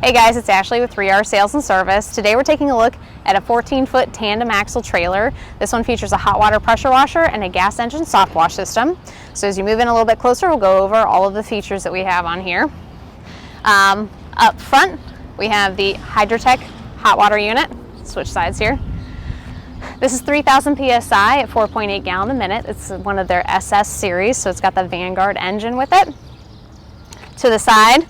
Hey guys, it's Ashley with 3R Sales and Service. Today we're taking a look at a 14-foot tandem axle trailer. This one features a hot water pressure washer and a gas engine soft wash system. So as you move in a little bit closer, we'll go over all of the features that we have on here. Up front, we have the Hydrotech hot water unit. Switch sides here. This is 3,000 PSI at 4.8 gallon a minute. It's one of their SS series, so it's got the Vanguard engine with it. To the side,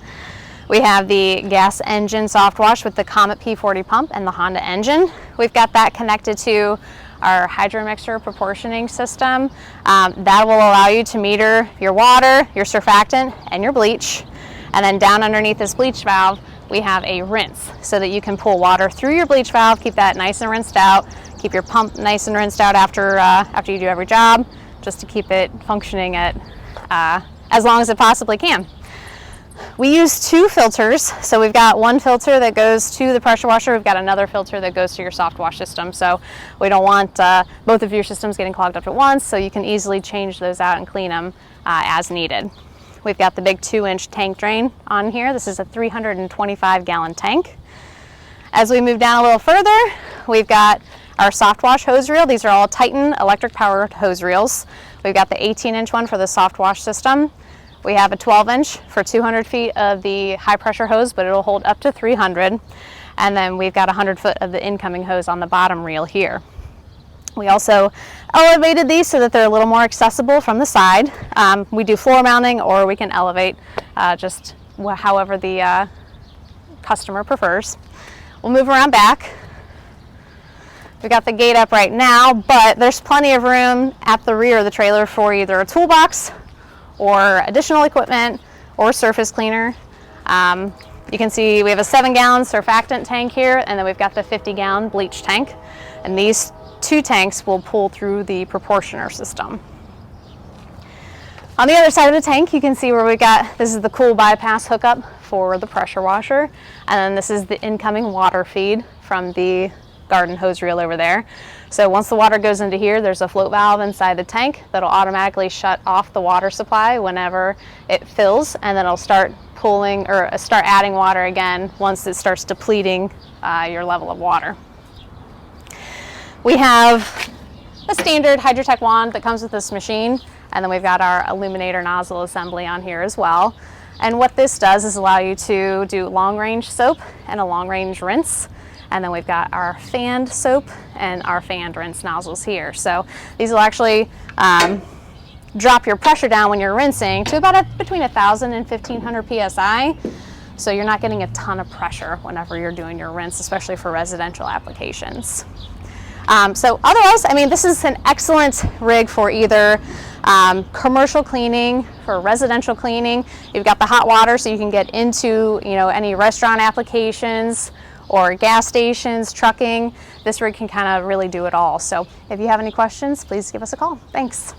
we have the gas engine soft wash with the Comet P40 pump and the Honda engine. We've got that connected to our hydro mixture proportioning system. That will allow you to meter your water, your surfactant, and your bleach. And then down underneath this bleach valve, we have a rinse so that you can pull water through your bleach valve, keep that nice and rinsed out, keep your pump nice and rinsed out after you do every job, just to keep it functioning at as long as it possibly can. We use two filters, so we've got one filter that goes to the pressure washer, we've got another filter that goes to your soft wash system, so we don't want both of your systems getting clogged up at once, so you can easily change those out and clean them as needed. We've got the big 2-inch tank drain on here. This is a 325 gallon tank. As we move down a little further, we've got our soft wash hose reel. These are all Titan electric powered hose reels. We've got the 18-inch one for the soft wash system. We have a 12-inch for 200 feet of the high pressure hose, but it'll hold up to 300. And then we've got 100 foot of the incoming hose on the bottom reel here. We also elevated these so that they're a little more accessible from the side. We do floor mounting, or we can elevate just however the customer prefers. We'll move around back. We've got the gate up right now, but there's plenty of room at the rear of the trailer for either a toolbox or additional equipment or surface cleaner. You can see we have a 7-gallon surfactant tank here, and then we've got the 50-gallon bleach tank. And these two tanks will pull through the proportioner system. On the other side of the tank, you can see where we got, this is the cool bypass hookup for the pressure washer, and then this is the incoming water feed from the garden hose reel over there. So once the water goes into here, there's a float valve inside the tank that'll automatically shut off the water supply whenever it fills, and then it'll start pulling or start adding water again once it starts depleting your level of water. We have a standard Hydrotech wand that comes with this machine, and then we've got our illuminator nozzle assembly on here as well. And what this does is allow you to do long range soap and a long range rinse. And then we've got our fanned soap and our fanned rinse nozzles here. So these will actually drop your pressure down when you're rinsing to about between 1,000 and 1,500 PSI. So you're not getting a ton of pressure whenever you're doing your rinse, especially for residential applications. So otherwise, I mean, this is an excellent rig for either commercial cleaning, for residential cleaning. You've got the hot water, so you can get into, any restaurant applications or gas stations, trucking. This rig can kind of really do it all. So if you have any questions, please give us a call. Thanks.